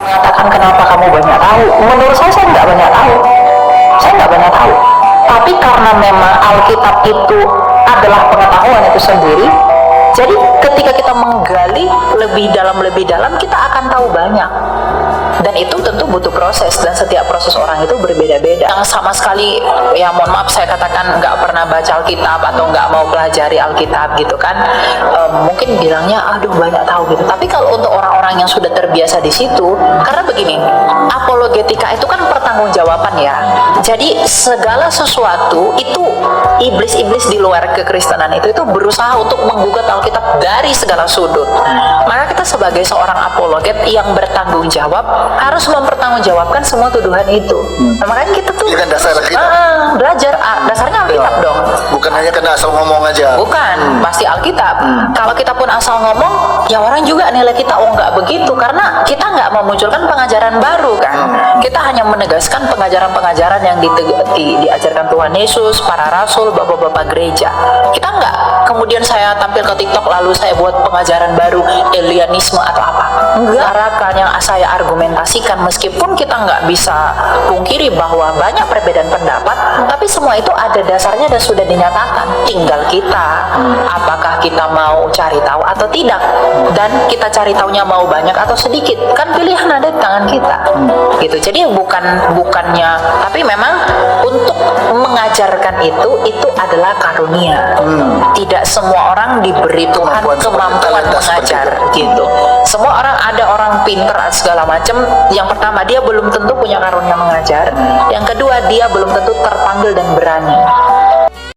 mengatakan kenapa kamu banyak tahu, menurut saya nggak banyak tahu. Saya nggak banyak tahu. Tapi karena memang Alkitab itu adalah pengetahuan itu sendiri, jadi ketika kita menggali lebih dalam, kita akan tahu banyak. Dan itu tentu butuh proses, dan setiap proses orang itu berbeda-beda. Yang sama sekali, ya mohon maaf saya katakan nggak pernah baca Alkitab atau nggak mau pelajari Alkitab gitu kan, mungkin bilangnya aduh banyak tahu gitu. Tapi kalau untuk orang-orang yang sudah terbiasa di situ, karena begini, apologetika itu kan pertanggungjawaban ya. Jadi segala sesuatu itu iblis-iblis di luar kekristenan itu berusaha untuk menggugat Alkitab dari segala sudut. Maka kita sebagai seorang apologet yang bertanggung jawab harus mempertanggungjawabkan semua tuduhan itu. Nah, makanya kita tuh kan dasar kita belajar dasarnya Alkitab dong. Bukan hanya kena asal ngomong aja. Bukan, pasti Alkitab. Kalau kita pun asal ngomong, ya orang juga nilai kita oh nggak begitu, karena kita nggak memunculkan pengajaran baru kan. Kita hanya menegaskan pengajaran-pengajaran yang diajarkan Tuhan Yesus, para rasul, bapak-bapak gereja. Kita nggak kemudian saya tampil ke TikTok lalu saya buat pengajaran baru Elianisme atau apa. Enggak. Cara yang saya argumentasikan, meskipun kita nggak bisa pungkiri bahwa banyak perbedaan pendapat, tapi semua itu ada dasarnya dan sudah dinyatakan. Tinggal kita, apakah kita mau cari tahu atau tidak, dan kita cari tahunya mau banyak atau sedikit, kan pilihan ada di tangan kita. Gitu. Jadi bukannya, tapi memang untuk mengajarkan itu adalah karunia. Tidak semua orang diberi Tuhan kemampuan mengajar gitu. Semua orang, ada orang pinter segala macam. Yang pertama, dia belum tentu punya karunia mengajar. Yang kedua, dia belum tentu terpanggil dan berani.